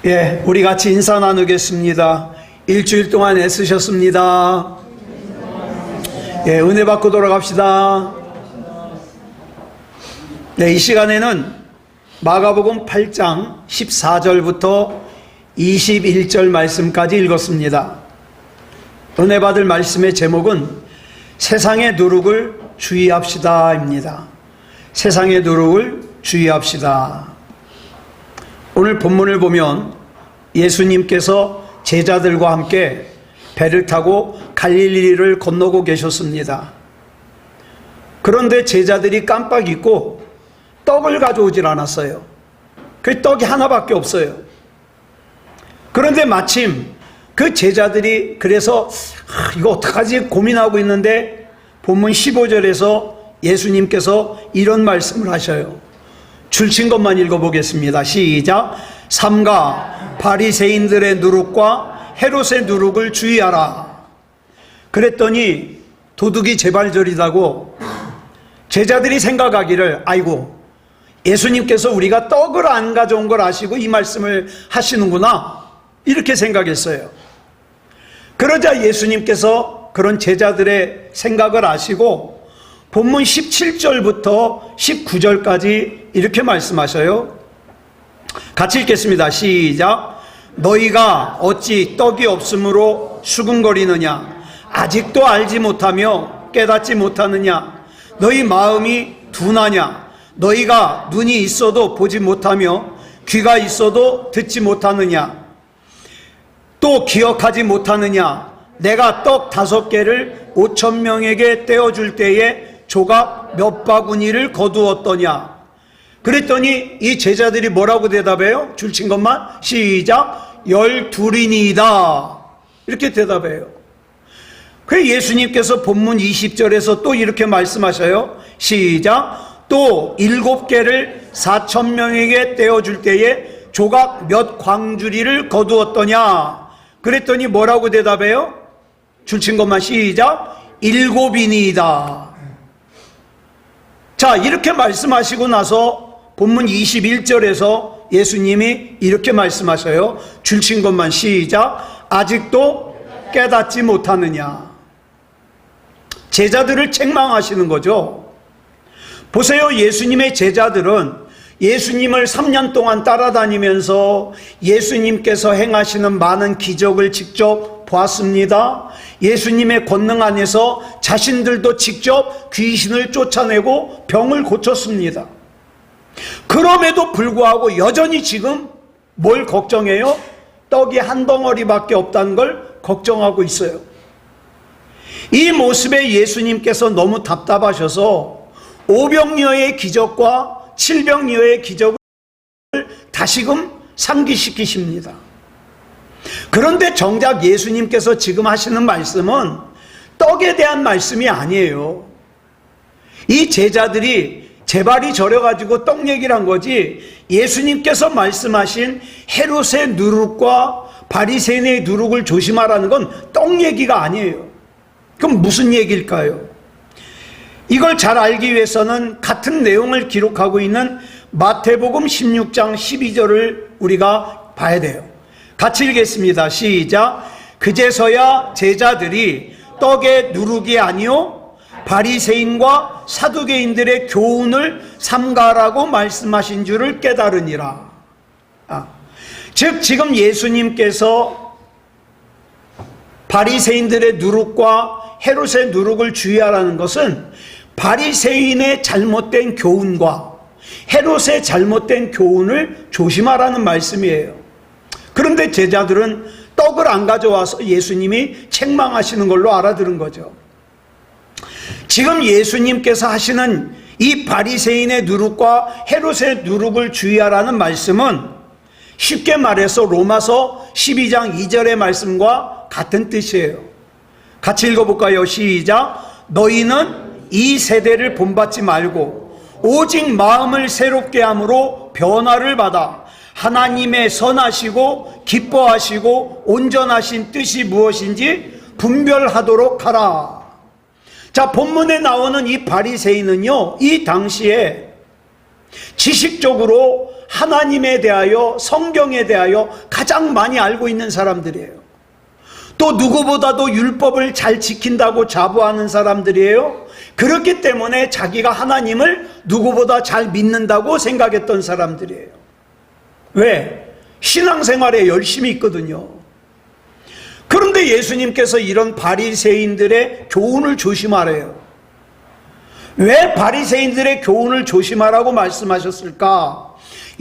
예, 우리 같이 인사 나누겠습니다. 일주일 동안 애쓰셨습니다. 예, 은혜 받고 돌아갑시다. 네, 이 시간에는 마가복음 8장 14절부터 21절 말씀까지 읽었습니다. 은혜 받을 말씀의 제목은 세상의 누룩을 주의합시다입니다. 세상의 누룩을 주의합시다. 오늘 본문을 보면 예수님께서 제자들과 함께 배를 타고 갈릴리를 건너고 계셨습니다. 그런데 제자들이 깜빡 잊고 떡을 가져오질 않았어요. 그 떡이 하나밖에 없어요. 그런데 마침 그 제자들이 그래서 이거 어떡하지 고민하고 있는데 본문 15절에서 예수님께서 이런 말씀을 하셔요. 줄친 것만 읽어보겠습니다. 시작. 삼가 바리새인들의 누룩과 헤롯의 누룩을 주의하라. 그랬더니 도둑이 제발저리다고 제자들이 생각하기를 아이고 예수님께서 우리가 떡을 안 가져온 걸 아시고 이 말씀을 하시는구나 이렇게 생각했어요. 그러자 예수님께서 그런 제자들의 생각을 아시고 본문 17절부터 19절까지 이렇게 말씀하셔요. 같이 읽겠습니다. 시작. 너희가 어찌 떡이 없으므로 수군거리느냐? 아직도 알지 못하며 깨닫지 못하느냐? 너희 마음이 둔하냐? 너희가 눈이 있어도 보지 못하며 귀가 있어도 듣지 못하느냐? 또 기억하지 못하느냐? 내가 떡 5개를 5,000명에게 떼어줄 때에 조각 몇 바구니를 거두었더냐? 그랬더니 이 제자들이 뭐라고 대답해요? 줄친 것만 시작. 12이니이다 이렇게 대답해요. 그래서 예수님께서 본문 20절에서 또 이렇게 말씀하셔요. 시작. 또 7개를 4,000명에게 떼어줄 때에 조각 몇 광주리를 거두었더냐? 그랬더니 뭐라고 대답해요? 줄친 것만 시작. 7이니이다. 자, 이렇게 말씀하시고 나서 본문 21절에서 예수님이 이렇게 말씀하셔요. 줄친 것만 시작. 아직도 깨닫지 못하느냐? 제자들을 책망하시는 거죠. 보세요. 예수님의 제자들은 예수님을 3년 동안 따라다니면서 예수님께서 행하시는 많은 기적을 직접 보았습니다. 예수님의 권능 안에서 자신들도 직접 귀신을 쫓아내고 병을 고쳤습니다. 그럼에도 불구하고 여전히 지금 뭘 걱정해요? 떡이 한 덩어리밖에 없다는 걸 걱정하고 있어요. 이 모습에 예수님께서 너무 답답하셔서 오병이어의 기적과 칠병이어의 기적을 다시금 상기시키십니다. 그런데 정작 예수님께서 지금 하시는 말씀은 떡에 대한 말씀이 아니에요. 이 제자들이 제발이 저려가지고 떡 얘기를 한 거지 예수님께서 말씀하신 헤롯의 누룩과 바리새인의 누룩을 조심하라는 건 떡 얘기가 아니에요. 그럼 무슨 얘기일까요? 이걸 잘 알기 위해서는 같은 내용을 기록하고 있는 마태복음 16장 12절을 우리가 봐야 돼요. 같이 읽겠습니다. 시작. 그제서야 제자들이 떡의 누룩이 아니요 바리새인과 사두개인들의 교훈을 삼가라고 말씀하신 줄을 깨달으니라. 즉 지금 예수님께서 바리새인들의 누룩과 헤롯의 누룩을 주의하라는 것은 바리새인의 잘못된 교훈과 헤롯의 잘못된 교훈을 조심하라는 말씀이에요. 그런데 제자들은 떡을 안 가져와서 예수님이 책망하시는 걸로 알아들은 거죠. 지금 예수님께서 하시는 이 바리새인의 누룩과 헤롯의 누룩을 주의하라는 말씀은 쉽게 말해서 로마서 12장 2절의 말씀과 같은 뜻이에요. 같이 읽어볼까요? 시작. 너희는 이 세대를 본받지 말고 오직 마음을 새롭게 함으로 변화를 받아 하나님의 선하시고 기뻐하시고 온전하신 뜻이 무엇인지 분별하도록 하라. 자, 본문에 나오는 이 바리새인은요, 이 당시에 지식적으로 하나님에 대하여, 성경에 대하여 가장 많이 알고 있는 사람들이에요. 또 누구보다도 율법을 잘 지킨다고 자부하는 사람들이에요. 그렇기 때문에 자기가 하나님을 누구보다 잘 믿는다고 생각했던 사람들이에요. 왜? 신앙생활에 열심히 있거든요. 그런데 예수님께서 이런 바리새인들의 교훈을 조심하래요. 왜 바리새인들의 교훈을 조심하라고 말씀하셨을까?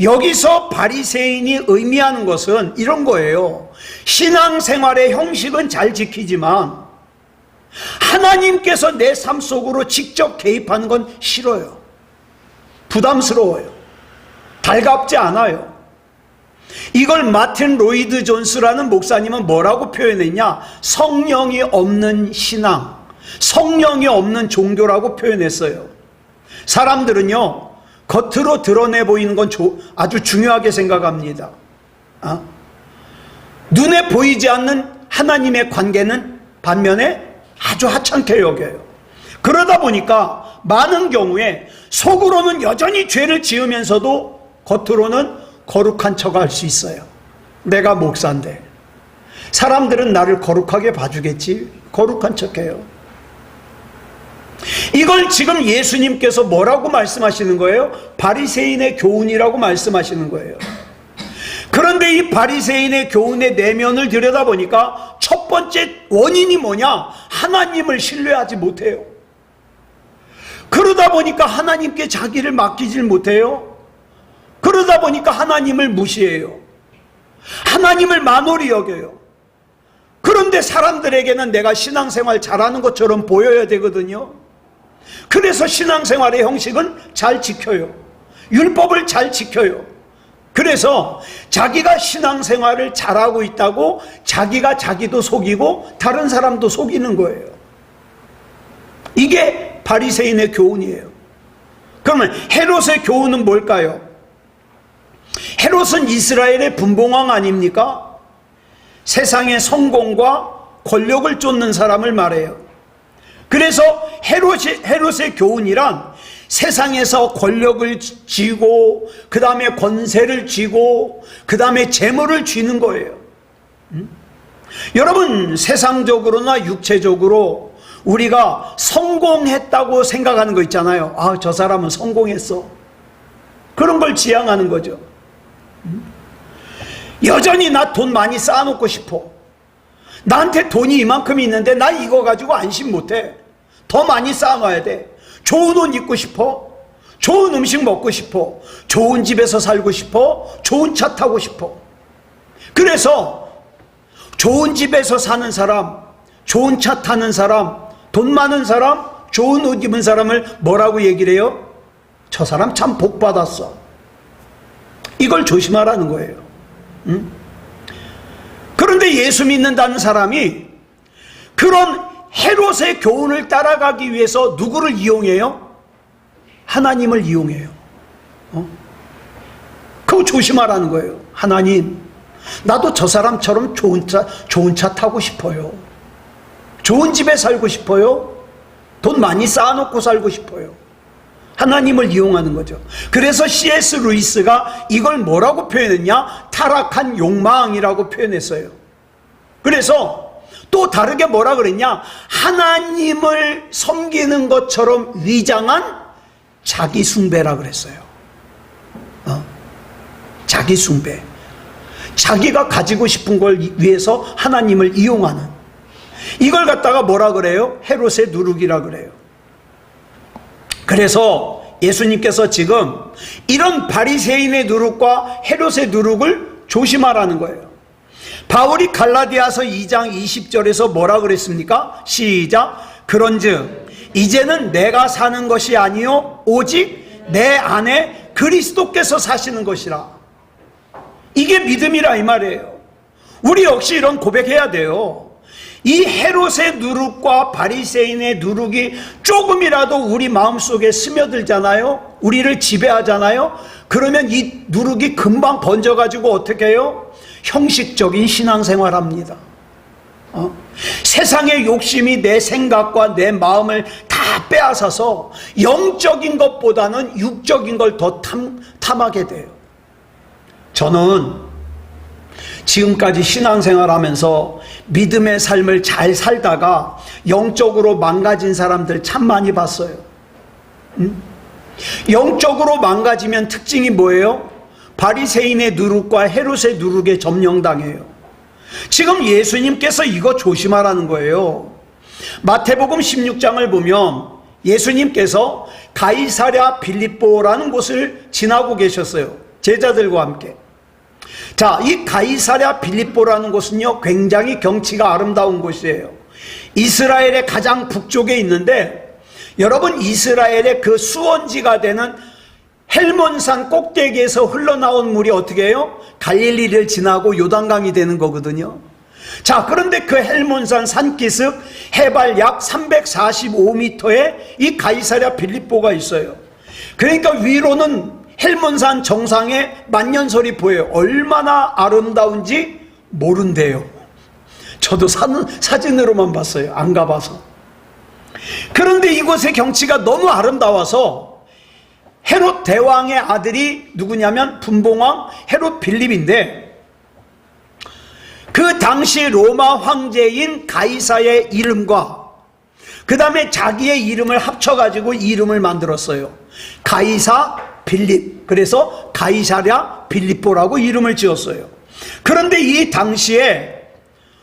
여기서 바리새인이 의미하는 것은 이런 거예요. 신앙생활의 형식은 잘 지키지만 하나님께서 내 삶 속으로 직접 개입하는 건 싫어요. 부담스러워요. 달갑지 않아요. 이걸 마틴 로이드 존스라는 목사님은 뭐라고 표현했냐? 성령이 없는 신앙, 성령이 없는 종교라고 표현했어요. 사람들은요, 겉으로 드러내 보이는 건 아주 중요하게 생각합니다. 눈에 보이지 않는 하나님의 관계는 반면에 아주 하찮게 여겨요. 그러다 보니까 많은 경우에 속으로는 여전히 죄를 지으면서도 겉으로는 거룩한 척 할 수 있어요. 내가 목사인데 사람들은 나를 거룩하게 봐주겠지. 거룩한 척해요. 이걸 지금 예수님께서 뭐라고 말씀하시는 거예요? 바리새인의 교훈이라고 말씀하시는 거예요. 그런데 이 바리새인의 교훈의 내면을 들여다보니까 첫 번째 원인이 뭐냐? 하나님을 신뢰하지 못해요. 그러다 보니까 하나님께 자기를 맡기질 못해요. 그러다 보니까 하나님을 무시해요. 하나님을 만홀히 여겨요. 그런데 사람들에게는 내가 신앙생활 잘하는 것처럼 보여야 되거든요. 그래서 신앙생활의 형식은 잘 지켜요. 율법을 잘 지켜요. 그래서 자기가 신앙생활을 잘하고 있다고 자기가 자기도 속이고 다른 사람도 속이는 거예요. 이게 바리새인의 교훈이에요. 그러면 헤롯의 교훈은 뭘까요? 헤롯은 이스라엘의 분봉왕 아닙니까? 세상의 성공과 권력을 쫓는 사람을 말해요. 그래서 헤롯의 교훈이란 세상에서 권력을 쥐고 그 다음에 권세를 쥐고 그 다음에 재물을 쥐는 거예요. 여러분, 세상적으로나 육체적으로 우리가 성공했다고 생각하는 거 있잖아요. 아, 저 사람은 성공했어. 그런 걸 지향하는 거죠. 여전히 나 돈 많이 쌓아놓고 싶어. 나한테 돈이 이만큼 있는데 나 이거 가지고 안심 못해. 더 많이 쌓아놔야 돼. 좋은 옷 입고 싶어. 좋은 음식 먹고 싶어. 좋은 집에서 살고 싶어. 좋은 차 타고 싶어. 그래서 좋은 집에서 사는 사람, 좋은 차 타는 사람, 돈 많은 사람, 좋은 옷 입은 사람을 뭐라고 얘기를 해요? 저 사람 참 복 받았어. 이걸 조심하라는 거예요. 그런데 예수 믿는다는 사람이 그런 헤롯의 교훈을 따라가기 위해서 누구를 이용해요? 하나님을 이용해요. 그거 조심하라는 거예요. 하나님, 나도 저 사람처럼 좋은 차 타고 싶어요. 좋은 집에 살고 싶어요. 돈 많이 쌓아놓고 살고 싶어요. 하나님을 이용하는 거죠. 그래서 C.S. 루이스가 이걸 뭐라고 표현했냐? 타락한 욕망이라고 표현했어요. 그래서 또 다르게 뭐라 그랬냐? 하나님을 섬기는 것처럼 위장한 자기 숭배라 그랬어요. 자기 숭배. 자기가 가지고 싶은 걸 위해서 하나님을 이용하는. 이걸 갖다가 뭐라 그래요? 헤롯의 누룩이라 그래요. 그래서 예수님께서 지금 이런 바리새인의 누룩과 헤롯의 누룩을 조심하라는 거예요. 바울이 갈라디아서 2장 20절에서 뭐라 그랬습니까? 시작. 그런즉 이제는 내가 사는 것이 아니요 오직 내 안에 그리스도께서 사시는 것이라. 이게 믿음이라 이 말이에요. 우리 역시 이런 고백해야 돼요. 이 헤롯의 누룩과 바리새인의 누룩이 조금이라도 우리 마음속에 스며들잖아요. 우리를 지배하잖아요. 그러면 이 누룩이 금방 번져가지고 어떻게 해요? 형식적인 신앙생활합니다. 세상의 욕심이 내 생각과 내 마음을 다 빼앗아서 영적인 것보다는 육적인 걸 더 탐하게 돼요. 저는 지금까지 신앙생활 하면서 믿음의 삶을 잘 살다가 영적으로 망가진 사람들 참 많이 봤어요. 영적으로 망가지면 특징이 뭐예요? 바리새인의 누룩과 헤롯의 누룩에 점령당해요. 지금 예수님께서 이거 조심하라는 거예요. 마태복음 16장을 보면 예수님께서 가이사랴 빌립보라는 곳을 지나고 계셨어요. 제자들과 함께. 자, 이 가이사랴 빌립보라는 곳은요, 굉장히 경치가 아름다운 곳이에요. 이스라엘의 가장 북쪽에 있는데, 여러분, 이스라엘의 그 수원지가 되는 헬몬산 꼭대기에서 흘러나온 물이 어떻게 해요? 갈릴리를 지나고 요단강이 되는 거거든요. 자, 그런데 그 헬몬산 산기슭 해발 약 345m에 이 가이사랴 빌립보가 있어요. 그러니까 위로는 헬몬산 정상에 만년설이 보여요. 얼마나 아름다운지 모른대요. 저도 사진으로만 봤어요. 안 가봐서. 그런데 이곳의 경치가 너무 아름다워서 헤롯 대왕의 아들이 누구냐면 분봉왕 헤롯 빌립인데, 그 당시 로마 황제인 가이사의 이름과 그 다음에 자기의 이름을 합쳐가지고 이름을 만들었어요. 가이사 빌립. 그래서 가이사랴 빌립보라고 이름을 지었어요. 그런데 이 당시에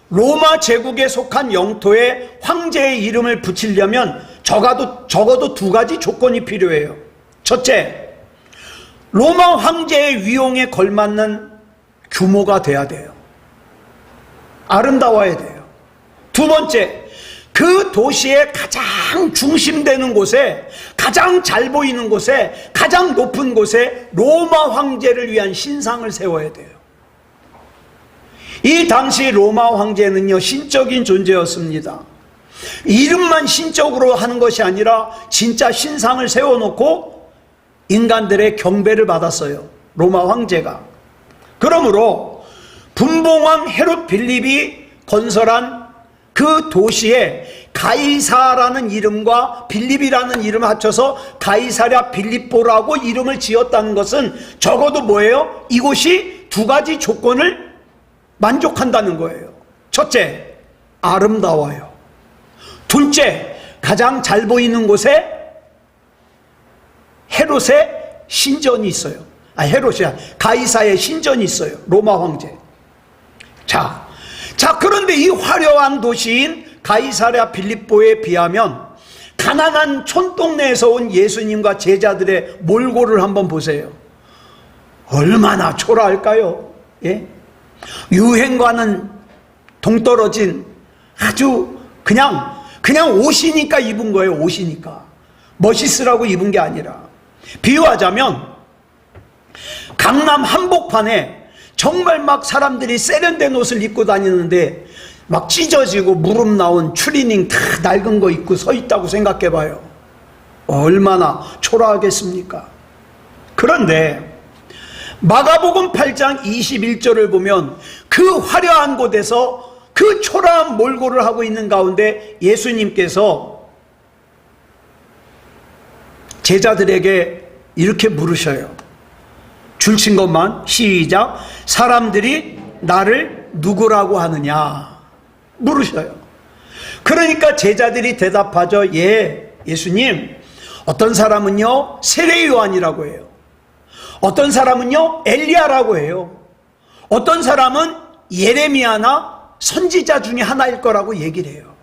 로마 제국에 속한 영토에 황제의 이름을 붙이려면 적어도 두 가지 조건이 필요해요. 첫째, 로마 황제의 위용에 걸맞는 규모가 돼야 돼요. 아름다워야 돼요. 두 번째, 그 도시의 가장 중심되는 곳에, 가장 잘 보이는 곳에, 가장 높은 곳에 로마 황제를 위한 신상을 세워야 돼요. 이 당시 로마 황제는요, 신적인 존재였습니다. 이름만 신적으로 하는 것이 아니라 진짜 신상을 세워놓고 인간들의 경배를 받았어요. 로마 황제가. 그러므로 분봉왕 헤롯 빌립이 건설한 그 도시에 가이사라는 이름과 빌립이라는 이름을 합쳐서 가이사랴 빌립보라고 이름을 지었다는 것은 적어도 뭐예요? 이곳이 두 가지 조건을 만족한다는 거예요. 첫째, 아름다워요. 둘째, 가장 잘 보이는 곳에 헤롯의 신전이 있어요. 가이사의 신전이 있어요. 로마 황제. 자, 그런데 이 화려한 도시인 가이사랴 빌립보에 비하면 가난한 촌동네에서 온 예수님과 제자들의 몰골을 한번 보세요. 얼마나 초라할까요? 예? 유행과는 동떨어진 아주 그냥 옷이니까 입은 거예요. 옷이니까. 멋있으라고 입은 게 아니라. 비유하자면 강남 한복판에 정말 막 사람들이 세련된 옷을 입고 다니는데 막 찢어지고 무릎 나온 추리닝 다 낡은 거 입고 서 있다고 생각해 봐요. 얼마나 초라하겠습니까? 그런데 마가복음 8장 21절을 보면 그 화려한 곳에서 그 초라한 몰골을 하고 있는 가운데 예수님께서 제자들에게 이렇게 물으셔요. 줄친 것만 시작. 사람들이 나를 누구라고 하느냐 물으셔요. 그러니까 제자들이 대답하죠. 예수님, 어떤 사람은요 세례 요한이라고 해요. 어떤 사람은요 엘리야라고 해요. 어떤 사람은 예레미야나 선지자 중에 하나일 거라고 얘기를 해요.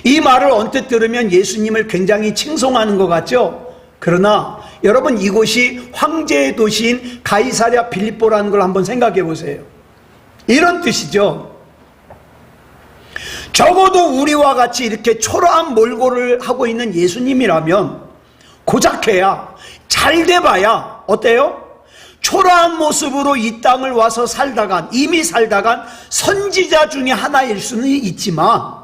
이 말을 언뜻 들으면 예수님을 굉장히 칭송하는 것 같죠? 그러나 여러분, 이곳이 황제의 도시인 가이사랴 빌립보라는 걸 한번 생각해 보세요. 이런 뜻이죠. 적어도 우리와 같이 이렇게 초라한 몰골을 하고 있는 예수님이라면 고작해야, 잘 돼봐야 어때요? 초라한 모습으로 이 땅을 와서 이미 살다간 선지자 중에 하나일 수는 있지만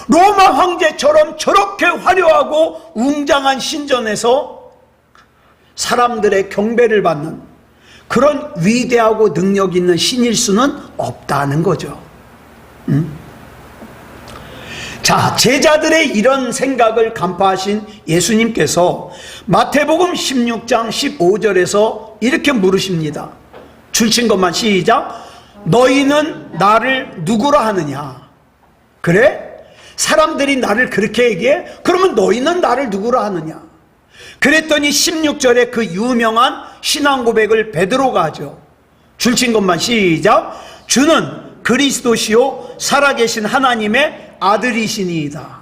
로마 황제처럼 저렇게 화려하고 웅장한 신전에서 사람들의 경배를 받는 그런 위대하고 능력 있는 신일 수는 없다는 거죠. 자, 제자들의 이런 생각을 간파하신 예수님께서 마태복음 16장 15절에서 이렇게 물으십니다. 줄친 것만 시작. 너희는 나를 누구라 하느냐? 그래? 사람들이 나를 그렇게 얘기해? 그러면 너희는 나를 누구라 하느냐? 그랬더니 16절에 그 유명한 신앙 고백을 베드로가 하죠. 줄친 것만 시작. 주는 그리스도시요 살아계신 하나님의 아들이시니이다.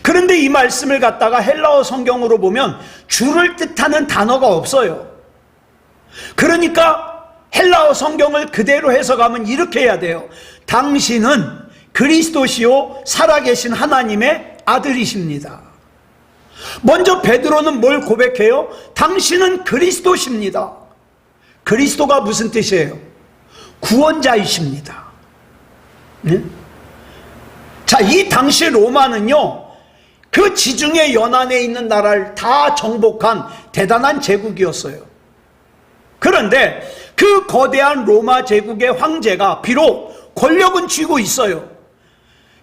그런데 이 말씀을 갖다가 헬라어 성경으로 보면 주를 뜻하는 단어가 없어요. 그러니까 헬라어 성경을 그대로 해석하면 이렇게 해야 돼요. 당신은 그리스도시요 살아계신 하나님의 아들이십니다. 먼저 베드로는 뭘 고백해요? 당신은 그리스도십니다. 그리스도가 무슨 뜻이에요? 구원자이십니다. 네? 자, 이 당시 로마는요, 그 지중해 연안에 있는 나라를 다 정복한 대단한 제국이었어요. 그런데 그 거대한 로마 제국의 황제가 비록 권력은 쥐고 있어요.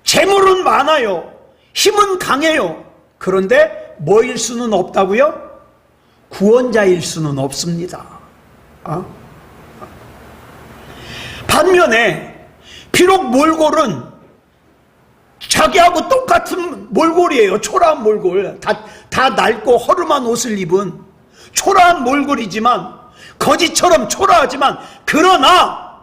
재물은 많아요. 힘은 강해요. 그런데 뭐일 수는 없다고요? 구원자일 수는 없습니다. 반면에 비록 몰골은 자기하고 똑같은 몰골이에요. 초라한 몰골. 다 낡고 허름한 옷을 입은 초라한 몰골이지만, 거지처럼 초라하지만, 그러나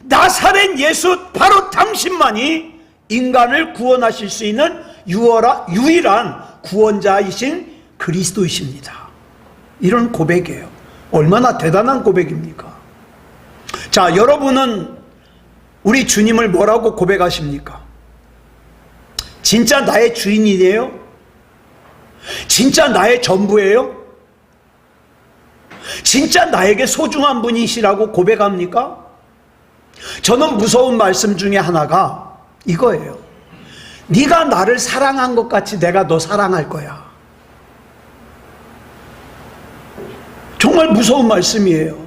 나사렛 예수 바로 당신만이 인간을 구원하실 수 있는 유일한 구원자이신 그리스도이십니다. 이런 고백이에요. 얼마나 대단한 고백입니까? 자, 여러분은 우리 주님을 뭐라고 고백하십니까? 진짜 나의 주인이에요? 진짜 나의 전부예요? 진짜 나에게 소중한 분이시라고 고백합니까? 저는 무서운 말씀 중에 하나가 이거예요. 네가 나를 사랑한 것 같이 내가 너 사랑할 거야. 정말 무서운 말씀이에요.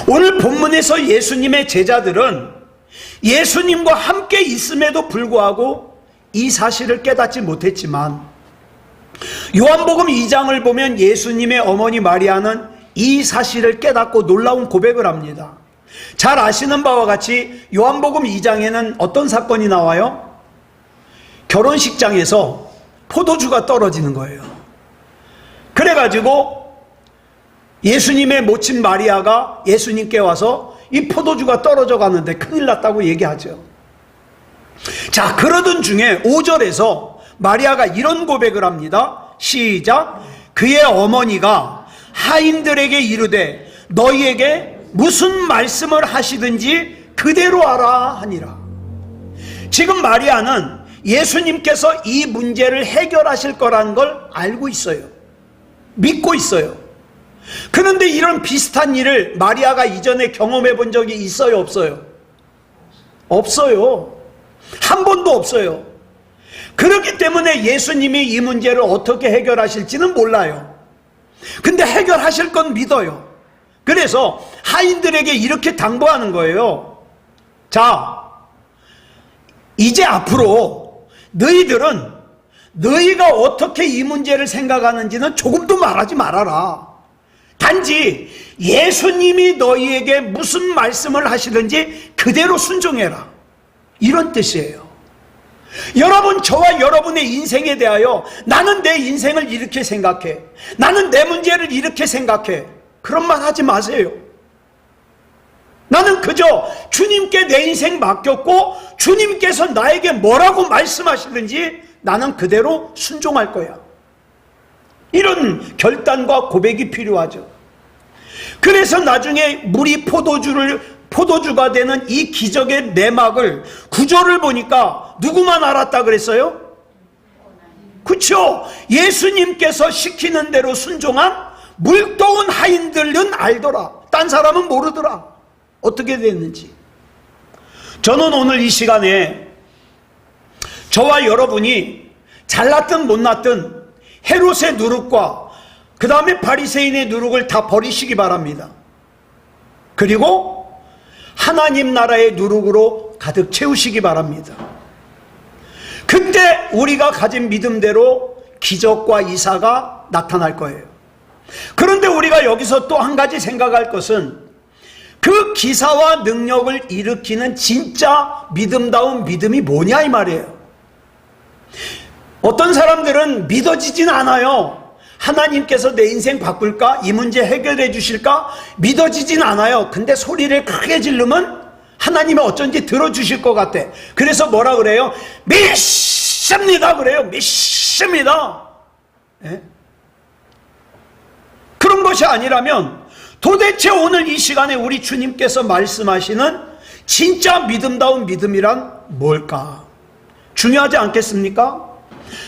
오늘 본문에서 예수님의 제자들은 예수님과 함께 있음에도 불구하고 이 사실을 깨닫지 못했지만, 요한복음 2장을 보면 예수님의 어머니 마리아는 이 사실을 깨닫고 놀라운 고백을 합니다. 잘 아시는 바와 같이 요한복음 2장에는 어떤 사건이 나와요? 결혼식장에서 포도주가 떨어지는 거예요. 그래가지고 예수님의 모친 마리아가 예수님께 와서 이 포도주가 떨어져 가는데 큰일 났다고 얘기하죠. 자, 그러던 중에 5절에서 마리아가 이런 고백을 합니다. 시작. 그의 어머니가 하인들에게 이르되 너희에게 무슨 말씀을 하시든지 그대로 하라 하니라. 지금 마리아는 예수님께서 이 문제를 해결하실 거라는 걸 알고 있어요. 믿고 있어요. 그런데 이런 비슷한 일을 마리아가 이전에 경험해 본 적이 있어요, 없어요? 없어요. 한 번도 없어요. 그렇기 때문에 예수님이 이 문제를 어떻게 해결하실지는 몰라요. 근데 해결하실 건 믿어요. 그래서 하인들에게 이렇게 당부하는 거예요. 자, 이제 앞으로 너희들은 너희가 어떻게 이 문제를 생각하는지는 조금도 말하지 말아라. 단지 예수님이 너희에게 무슨 말씀을 하시든지 그대로 순종해라. 이런 뜻이에요. 여러분, 저와 여러분의 인생에 대하여 나는 내 인생을 이렇게 생각해, 나는 내 문제를 이렇게 생각해, 그런 말 하지 마세요. 나는 그저 주님께 내 인생 맡겼고 주님께서 나에게 뭐라고 말씀하시든지 나는 그대로 순종할 거야. 이런 결단과 고백이 필요하죠. 그래서 나중에 물이 포도주가 되는 이 기적의 내막을, 구조를 보니까 누구만 알았다 그랬어요? 그렇죠. 예수님께서 시키는 대로 순종한 물도운 하인들은 알더라. 딴 사람은 모르더라. 어떻게 됐는지. 저는 오늘 이 시간에 저와 여러분이 잘났든 못났든 헤롯의 누룩과 그 다음에 바리새인의 누룩을 다 버리시기 바랍니다. 그리고 하나님 나라의 누룩으로 가득 채우시기 바랍니다. 그때 우리가 가진 믿음대로 기적과 이사가 나타날 거예요. 그런데 우리가 여기서 또 한 가지 생각할 것은 그 기사와 능력을 일으키는 진짜 믿음다운 믿음이 뭐냐 이 말이에요. 어떤 사람들은 믿어지진 않아요. 하나님께서 내 인생 바꿀까? 이 문제 해결해 주실까? 믿어지진 않아요. 근데 소리를 크게 지르면 하나님이 어쩐지 들어주실 것 같아. 그래서 뭐라 그래요? 믿습니다 그래요. 믿습니다. 예? 그런 것이 아니라면 도대체 오늘 이 시간에 우리 주님께서 말씀하시는 진짜 믿음다운 믿음이란 뭘까? 중요하지 않겠습니까?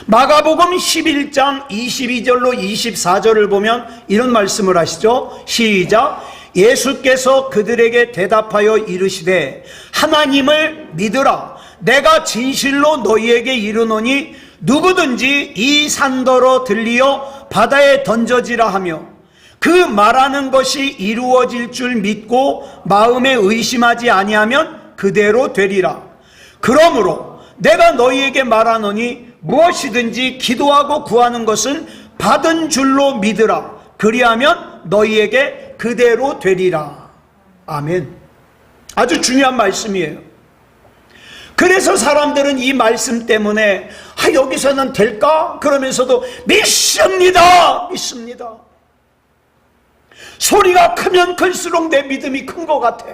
마가복음 11장 22절로 24절을 보면 이런 말씀을 하시죠. 시작. 예수께서 그들에게 대답하여 이르시되 하나님을 믿으라. 내가 진실로 너희에게 이르노니 누구든지 이 산더러 들리어 바다에 던져지라 하며 그 말하는 것이 이루어질 줄 믿고 마음에 의심하지 아니하면 그대로 되리라. 그러므로 내가 너희에게 말하노니 무엇이든지 기도하고 구하는 것은 받은 줄로 믿으라. 그리하면 너희에게 그대로 되리라. 아멘. 아주 중요한 말씀이에요. 그래서 사람들은 이 말씀 때문에 여기서는 될까? 그러면서도 믿습니다. 믿습니다. 소리가 크면 클수록 내 믿음이 큰 것 같아.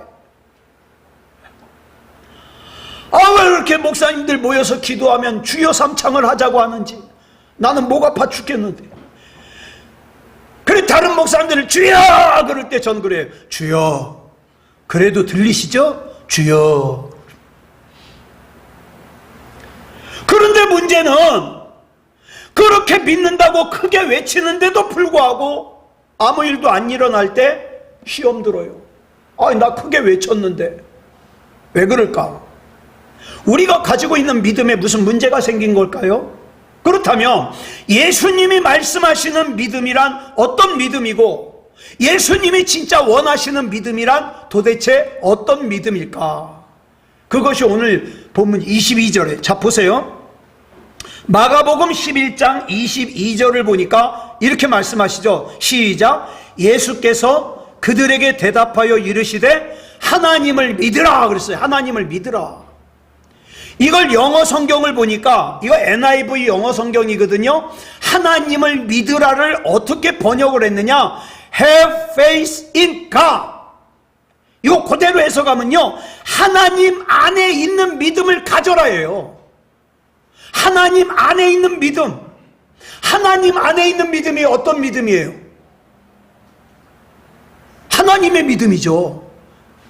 왜 이렇게 목사님들 모여서 기도하면 주여 삼창을 하자고 하는지 나는 목 아파 죽겠는데. 그래 다른 목사님들은 주여 그럴 때 전 그래요. 주여. 그래도 들리시죠? 주여. 그런데 문제는 그렇게 믿는다고 크게 외치는데도 불구하고 아무 일도 안 일어날 때 시험 들어요. 나 크게 외쳤는데 왜 그럴까? 우리가 가지고 있는 믿음에 무슨 문제가 생긴 걸까요? 그렇다면 예수님이 말씀하시는 믿음이란 어떤 믿음이고 예수님이 진짜 원하시는 믿음이란 도대체 어떤 믿음일까? 그것이 오늘 본문 22절에 자 보세요. 마가복음 11장 22절을 보니까 이렇게 말씀하시죠. 시작. 예수께서 그들에게 대답하여 이르시되 하나님을 믿으라 그랬어요. 하나님을 믿으라. 이걸 영어 성경을 보니까 이거 NIV 영어 성경이거든요. 하나님을 믿으라를 어떻게 번역을 했느냐? Have faith in God. 이거 그대로 해석하면요, 하나님 안에 있는 믿음을 가져라예요. 하나님 안에 있는 믿음. 하나님 안에 있는 믿음이 어떤 믿음이에요? 하나님의 믿음이죠.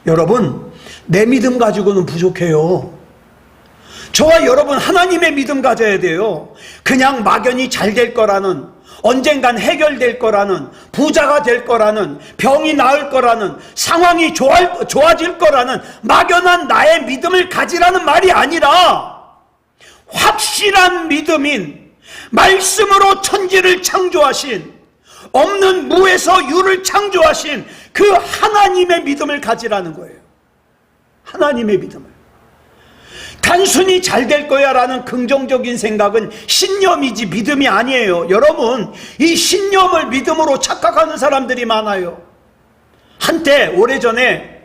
여러분, 내 믿음 가지고는 부족해요. 저와 여러분 하나님의 믿음 가져야 돼요. 그냥 막연히 잘 될 거라는, 언젠간 해결될 거라는, 부자가 될 거라는, 병이 나을 거라는, 상황이 좋아질 거라는 막연한 나의 믿음을 가지라는 말이 아니라 확실한 믿음인 말씀으로 천지를 창조하신, 없는 무에서 유를 창조하신 그 하나님의 믿음을 가지라는 거예요. 하나님의 믿음을. 단순히 잘 될 거야 라는 긍정적인 생각은 신념이지 믿음이 아니에요. 여러분, 이 신념을 믿음으로 착각하는 사람들이 많아요. 한때 오래전에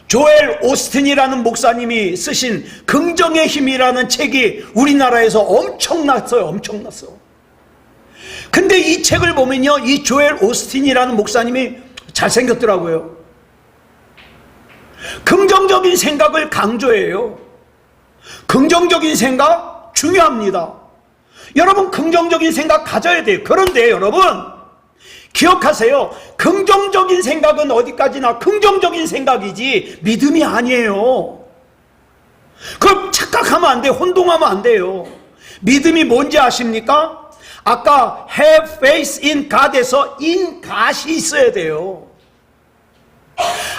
조엘 오스틴이라는 목사님이 쓰신 긍정의 힘이라는 책이 우리나라에서 엄청났어요. 엄청났어. 근데 이 책을 보면요, 이 조엘 오스틴이라는 목사님이 잘생겼더라고요. 긍정적인 생각을 강조해요. 긍정적인 생각 중요합니다. 여러분, 긍정적인 생각 가져야 돼요. 그런데 여러분, 기억하세요. 긍정적인 생각은 어디까지나 긍정적인 생각이지 믿음이 아니에요. 그걸 착각하면 안 돼요. 혼동하면 안 돼요. 믿음이 뭔지 아십니까? 아까 have faith in God에서 in God이 있어야 돼요.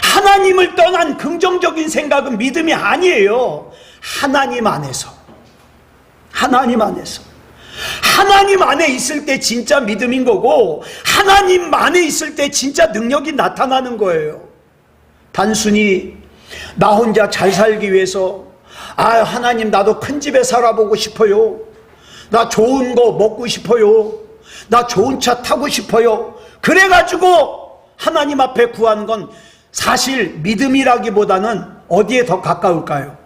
하나님을 떠난 긍정적인 생각은 믿음이 아니에요. 하나님 안에서. 하나님 안에서. 하나님 안에 있을 때 진짜 믿음인 거고, 하나님 안에 있을 때 진짜 능력이 나타나는 거예요. 단순히 나 혼자 잘 살기 위해서 하나님 나도 큰 집에 살아보고 싶어요. 나 좋은 거 먹고 싶어요. 나 좋은 차 타고 싶어요. 그래가지고 하나님 앞에 구한 건 사실 믿음이라기보다는 어디에 더 가까울까요?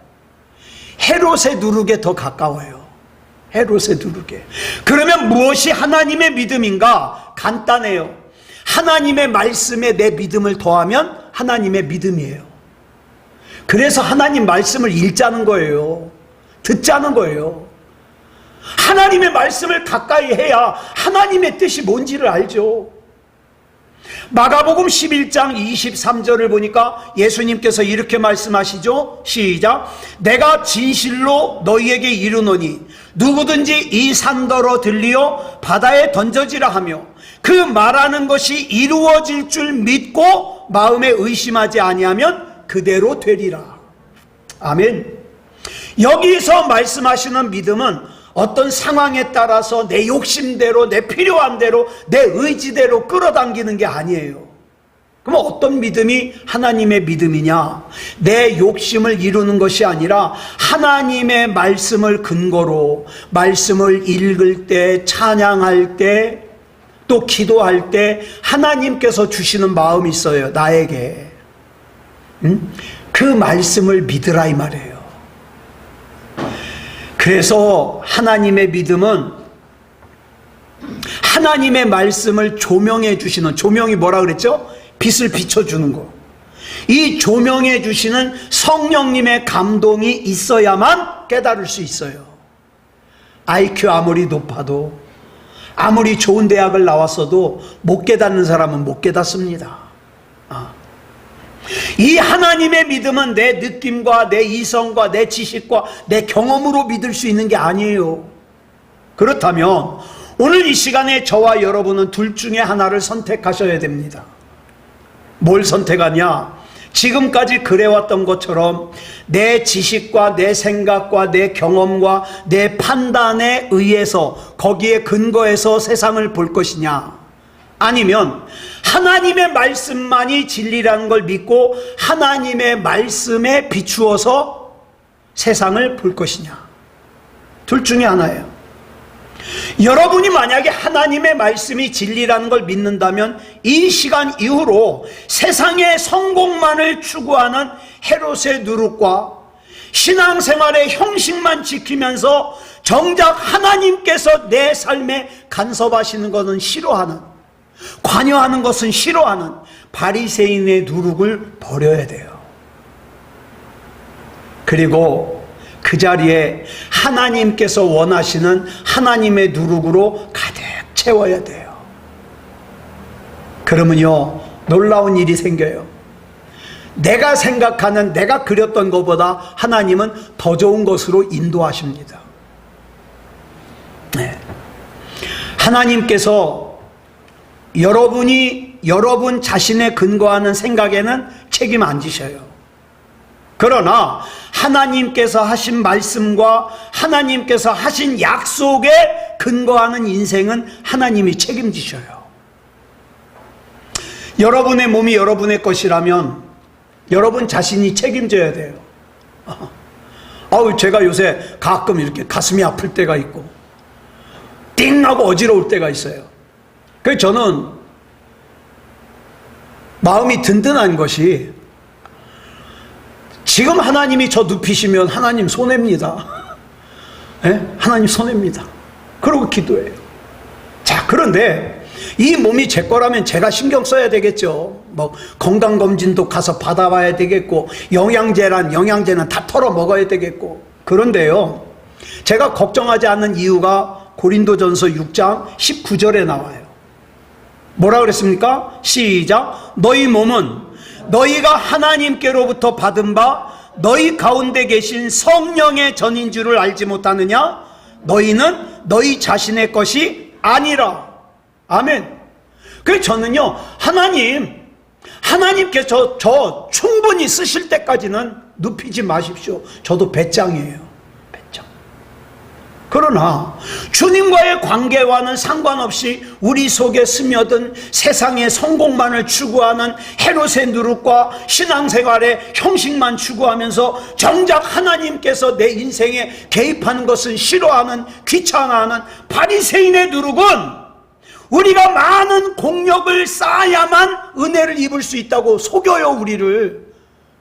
헤롯의 누룩에 더 가까워요. 헤롯의 누룩에. 그러면 무엇이 하나님의 믿음인가? 간단해요. 하나님의 말씀에 내 믿음을 더하면 하나님의 믿음이에요. 그래서 하나님 말씀을 읽자는 거예요. 듣자는 거예요. 하나님의 말씀을 가까이 해야 하나님의 뜻이 뭔지를 알죠. 마가복음 11장 23절을 보니까 예수님께서 이렇게 말씀하시죠. 시작. 내가 진실로 너희에게 이르노니 누구든지 이 산더러 들리어 바다에 던져지라 하며 그 말하는 것이 이루어질 줄 믿고 마음에 의심하지 아니하면 그대로 되리라. 아멘. 여기서 말씀하시는 믿음은 어떤 상황에 따라서 내 욕심대로, 내 필요한 대로, 내 의지대로 끌어당기는 게 아니에요. 그럼 어떤 믿음이 하나님의 믿음이냐? 내 욕심을 이루는 것이 아니라 하나님의 말씀을 근거로 말씀을 읽을 때, 찬양할 때, 또 기도할 때 하나님께서 주시는 마음이 있어요. 나에게. 그 말씀을 믿으라 이 말이에요. 그래서 하나님의 믿음은 하나님의 말씀을 조명해 주시는, 조명이 뭐라 그랬죠? 빛을 비춰주는 거. 이 조명해 주시는 성령님의 감동이 있어야만 깨달을 수 있어요. IQ 아무리 높아도, 아무리 좋은 대학을 나왔어도 못 깨닫는 사람은 못 깨닫습니다. 이 하나님의 믿음은 내 느낌과 내 이성과 내 지식과 내 경험으로 믿을 수 있는 게 아니에요. 그렇다면 오늘 이 시간에 저와 여러분은 둘 중에 하나를 선택하셔야 됩니다. 뭘 선택하냐? 지금까지 그래왔던 것처럼 내 지식과 내 생각과 내 경험과 내 판단에 의해서, 거기에 근거해서 세상을 볼 것이냐, 아니면 하나님의 말씀만이 진리라는 걸 믿고 하나님의 말씀에 비추어서 세상을 볼 것이냐. 둘 중에 하나예요. 여러분이 만약에 하나님의 말씀이 진리라는 걸 믿는다면 이 시간 이후로 세상의 성공만을 추구하는 헤롯의 누룩과 신앙생활의 형식만 지키면서 정작 하나님께서 내 삶에 간섭하시는 것은 싫어하는, 관여하는 것은 싫어하는 바리새인의 누룩을 버려야 돼요. 그리고 그 자리에 하나님께서 원하시는 하나님의 누룩으로 가득 채워야 돼요. 그러면요, 놀라운 일이 생겨요. 내가 생각하는, 내가 그렸던 것보다 하나님은 더 좋은 것으로 인도하십니다. 네. 하나님께서 여러분 자신의 근거하는 생각에는 책임 안 지셔요. 그러나 하나님께서 하신 말씀과 하나님께서 하신 약속에 근거하는 인생은 하나님이 책임지셔요. 여러분의 몸이 여러분의 것이라면 여러분 자신이 책임져야 돼요. 제가 요새 가끔 이렇게 가슴이 아플 때가 있고 띵하고 어지러울 때가 있어요. 그래서 저는 마음이 든든한 것이, 지금 하나님이 저 눕히시면 하나님 손해입니다. 네? 하나님 손해입니다. 그러고 기도해요. 자, 그런데 이 몸이 제 거라면 제가 신경 써야 되겠죠. 뭐 건강검진도 가서 받아봐야 되겠고, 영양제는 다 털어 먹어야 되겠고. 그런데요, 제가 걱정하지 않는 이유가 고린도전서 6장 19절에 나와요. 뭐라 그랬습니까? 시작. 너희 몸은 너희가 하나님께로부터 받은 바 너희 가운데 계신 성령의 전인 줄을 알지 못하느냐? 너희는 너희 자신의 것이 아니라. 아멘. 그래서 저는요, 하나님께서 저 충분히 쓰실 때까지는 눕히지 마십시오. 저도 배짱이에요. 그러나 주님과의 관계와는 상관없이 우리 속에 스며든 세상의 성공만을 추구하는 헤롯의 누룩과 신앙생활의 형식만 추구하면서 정작 하나님께서 내 인생에 개입하는 것은 싫어하는, 귀찮아하는 바리새인의 누룩은 우리가 많은 공력을 쌓아야만 은혜를 입을 수 있다고 속여요, 우리를.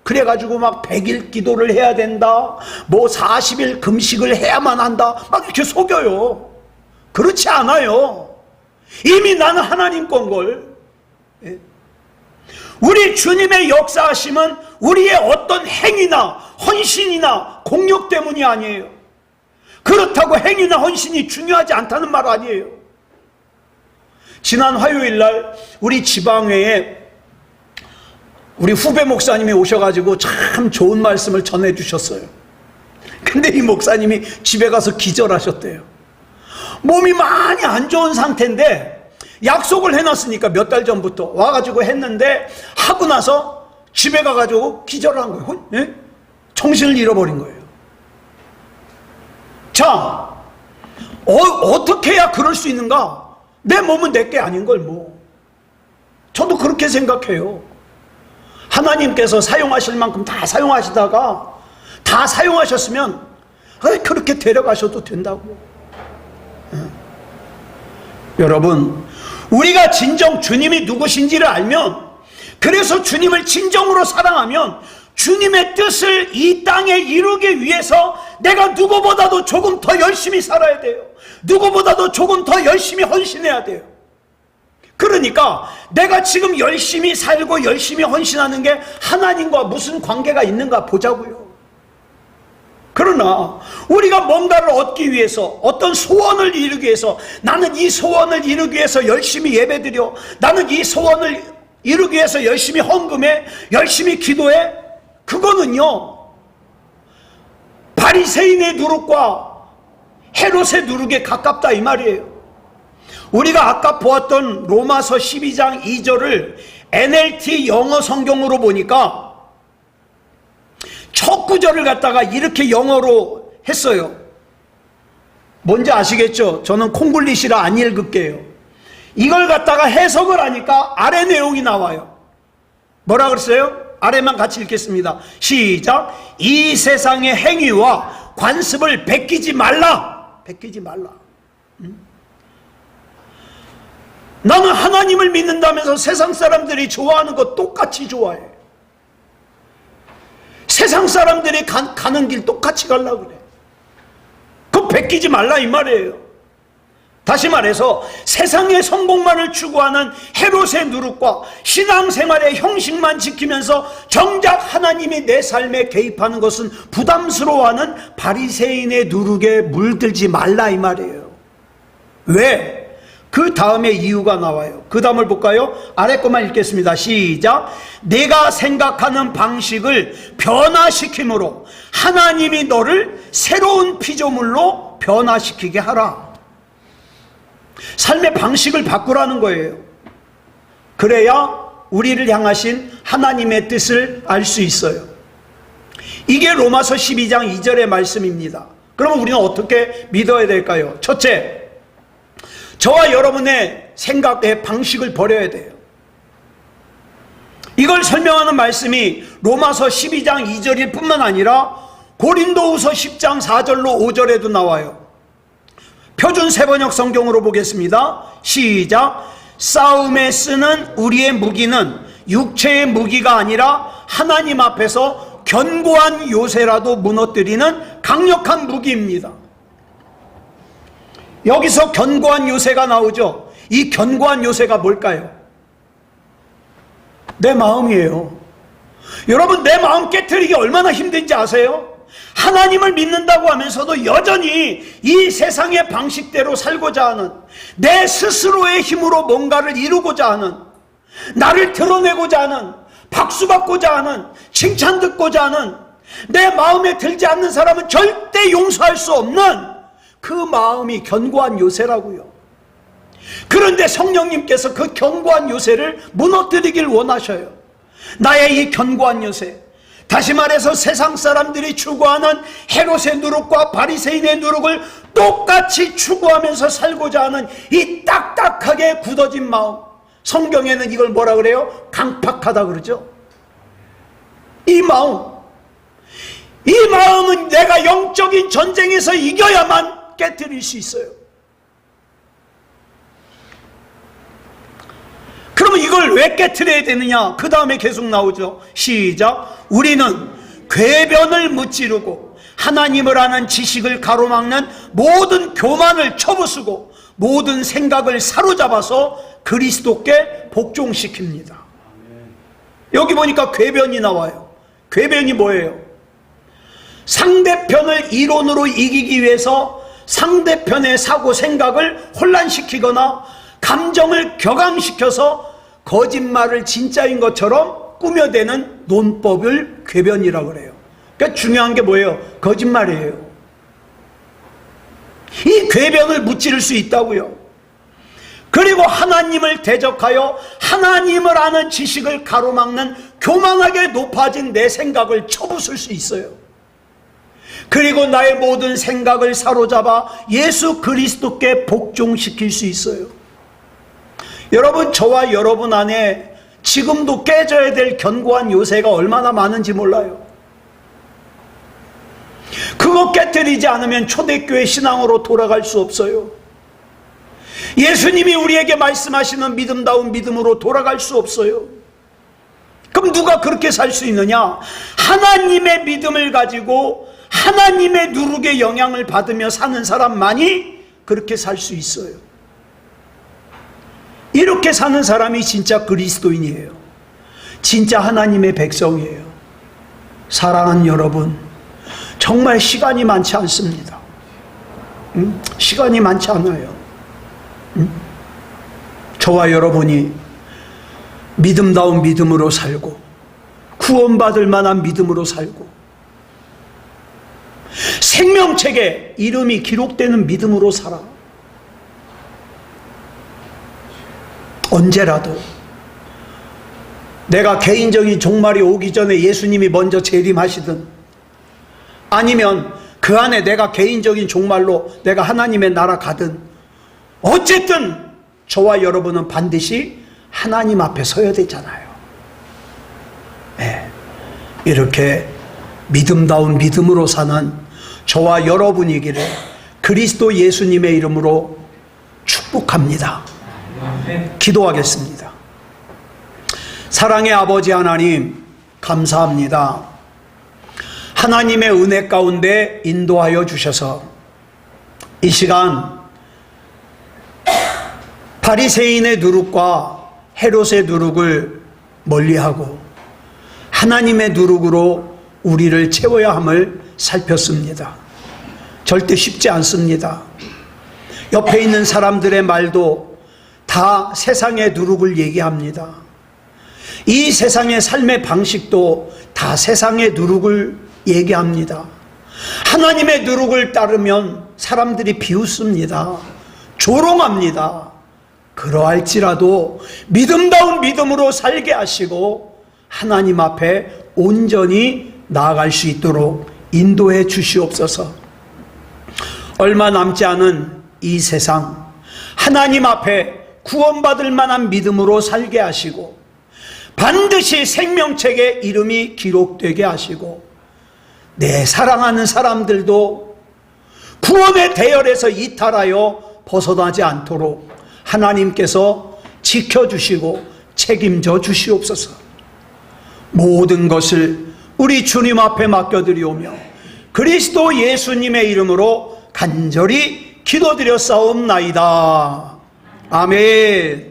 그래가지고 막 100일 기도를 해야 된다, 뭐 40일 금식을 해야만 한다, 막 이렇게 속여요. 그렇지 않아요. 이미 나는 하나님 건걸. 우리 주님의 역사하심은 우리의 어떤 행위나 헌신이나 공력 때문이 아니에요. 그렇다고 행위나 헌신이 중요하지 않다는 말 아니에요. 지난 화요일날 우리 지방회에 우리 후배 목사님이 오셔가지고 참 좋은 말씀을 전해주셨어요. 근데 이 목사님이 집에 가서 기절하셨대요. 몸이 많이 안 좋은 상태인데 약속을 해놨으니까 몇 달 전부터 와가지고 했는데 하고 나서 집에 가가지고 기절한 거예요. 예? 정신을 잃어버린 거예요. 자, 어떻게 해야 그럴 수 있는가? 내 몸은 내게 아닌 걸 뭐. 저도 그렇게 생각해요. 하나님께서 사용하실 만큼 다 사용하시다가 다 사용하셨으면 그렇게 데려가셔도 된다고. 여러분, 우리가 진정 주님이 누구신지를 알면, 그래서 주님을 진정으로 사랑하면 주님의 뜻을 이 땅에 이루기 위해서 내가 누구보다도 조금 더 열심히 살아야 돼요. 누구보다도 조금 더 열심히 헌신해야 돼요. 그러니까 내가 지금 열심히 살고 열심히 헌신하는 게 하나님과 무슨 관계가 있는가 보자고요. 그러나 우리가 뭔가를 얻기 위해서, 어떤 소원을 이루기 위해서, 나는 이 소원을 이루기 위해서 열심히 예배드려, 나는 이 소원을 이루기 위해서 열심히 헌금해, 열심히 기도해, 그거는요 바리새인의 누룩과 헤롯의 누룩에 가깝다 이 말이에요. 우리가 아까 보았던 로마서 12장 2절을 NLT 영어 성경으로 보니까 첫 구절을 갖다가 이렇게 영어로 했어요. 뭔지 아시겠죠? 저는 콩글리시라 안 읽을게요. 이걸 갖다가 해석을 하니까 아래 내용이 나와요. 뭐라 그랬어요? 아래만 같이 읽겠습니다. 시작. 이 세상의 행위와 관습을 베끼지 말라. 베끼지 말라. 나는 하나님을 믿는다면서 세상 사람들이 좋아하는 거 똑같이 좋아해. 세상 사람들이 가는 길 똑같이 가려고 그래. 그거 베끼지 말라 이 말이에요. 다시 말해서 세상의 성공만을 추구하는 헤롯의 누룩과 신앙생활의 형식만 지키면서 정작 하나님이 내 삶에 개입하는 것은 부담스러워하는 바리새인의 누룩에 물들지 말라 이 말이에요. 왜? 그 다음에 이유가 나와요. 그 다음을 볼까요? 아래 것만 읽겠습니다. 시작. 내가 생각하는 방식을 변화시킴으로 하나님이 너를 새로운 피조물로 변화시키게 하라. 삶의 방식을 바꾸라는 거예요. 그래야 우리를 향하신 하나님의 뜻을 알 수 있어요. 이게 로마서 12장 2절의 말씀입니다. 그러면 우리는 어떻게 믿어야 될까요? 첫째, 저와 여러분의 생각의 방식을 버려야 돼요. 이걸 설명하는 말씀이 로마서 12장 2절일 뿐만 아니라 고린도후서 10장 4절로 5절에도 나와요. 표준 세번역 성경으로 보겠습니다. 시작. 싸움에 쓰는 우리의 무기는 육체의 무기가 아니라 하나님 앞에서 견고한 요새라도 무너뜨리는 강력한 무기입니다. 여기서 견고한 요새가 나오죠. 이 견고한 요새가 뭘까요? 내 마음이에요. 여러분, 내 마음 깨트리기 얼마나 힘든지 아세요? 하나님을 믿는다고 하면서도 여전히 이 세상의 방식대로 살고자 하는, 내 스스로의 힘으로 뭔가를 이루고자 하는, 나를 드러내고자 하는, 박수받고자 하는, 칭찬 듣고자 하는, 내 마음에 들지 않는 사람은 절대 용서할 수 없는 그 마음이 견고한 요새라고요. 그런데 성령님께서 그 견고한 요새를 무너뜨리길 원하셔요. 나의 이 견고한 요새, 다시 말해서 세상 사람들이 추구하는 헤롯의 누룩과 바리새인의 누룩을 똑같이 추구하면서 살고자 하는 이 딱딱하게 굳어진 마음, 성경에는 이걸 뭐라 그래요? 강팍하다 그러죠. 이 마음은 내가 영적인 전쟁에서 이겨야만 깨뜨릴 수 있어요. 이걸 왜 깨트려야 되느냐? 그 다음에 계속 나오죠. 시작. 우리는 궤변을 무찌르고 하나님을 아는 지식을 가로막는 모든 교만을 쳐부수고 모든 생각을 사로잡아서 그리스도께 복종시킵니다. 여기 보니까 궤변이 나와요. 궤변이 뭐예요? 상대편을 이론으로 이기기 위해서 상대편의 사고 생각을 혼란시키거나 감정을 격앙시켜서 거짓말을 진짜인 것처럼 꾸며대는 논법을 궤변이라고 그래요. 그러니까 중요한 게 뭐예요? 거짓말이에요. 이 궤변을 무찌를 수 있다고요. 그리고 하나님을 대적하여 하나님을 아는 지식을 가로막는 교만하게 높아진 내 생각을 쳐부술 수 있어요. 그리고 나의 모든 생각을 사로잡아 예수 그리스도께 복종시킬 수 있어요. 여러분, 저와 여러분 안에 지금도 깨져야 될 견고한 요새가 얼마나 많은지 몰라요. 그거 깨뜨리지 않으면 초대교회 신앙으로 돌아갈 수 없어요. 예수님이 우리에게 말씀하시는 믿음다운 믿음으로 돌아갈 수 없어요. 그럼 누가 그렇게 살 수 있느냐? 하나님의 믿음을 가지고 하나님의 누룩의 영향을 받으며 사는 사람만이 그렇게 살 수 있어요. 이렇게 사는 사람이 진짜 그리스도인이에요. 진짜 하나님의 백성이에요. 사랑하는 여러분, 정말 시간이 많지 않습니다. 시간이 많지 않아요. 저와 여러분이 믿음다운 믿음으로 살고 구원받을 만한 믿음으로 살고 생명책에 이름이 기록되는 믿음으로 살아. 언제라도 내가 개인적인 종말이 오기 전에 예수님이 먼저 재림하시든 아니면 그 안에 내가 개인적인 종말로 내가 하나님의 나라 가든 어쨌든 저와 여러분은 반드시 하나님 앞에 서야 되잖아요. 네. 이렇게 믿음다운 믿음으로 사는 저와 여러분이기를 그리스도 예수님의 이름으로 축복합니다. 기도하겠습니다. 사랑의 아버지 하나님, 감사합니다. 하나님의 은혜 가운데 인도하여 주셔서 이 시간 바리새인의 누룩과 헤롯의 누룩을 멀리하고 하나님의 누룩으로 우리를 채워야 함을 살폈습니다. 절대 쉽지 않습니다. 옆에 있는 사람들의 말도 다 세상의 누룩을 얘기합니다. 이 세상의 삶의 방식도 다 세상의 누룩을 얘기합니다. 하나님의 누룩을 따르면 사람들이 비웃습니다. 조롱합니다. 그러할지라도 믿음다운 믿음으로 살게 하시고 하나님 앞에 온전히 나아갈 수 있도록 인도해 주시옵소서. 얼마 남지 않은 이 세상 하나님 앞에 구원받을 만한 믿음으로 살게 하시고 반드시 생명책에 이름이 기록되게 하시고 내 사랑하는 사람들도 구원의 대열에서 이탈하여 벗어나지 않도록 하나님께서 지켜주시고 책임져 주시옵소서. 모든 것을 우리 주님 앞에 맡겨드리오며 그리스도 예수님의 이름으로 간절히 기도드렸사옵나이다. 아멘.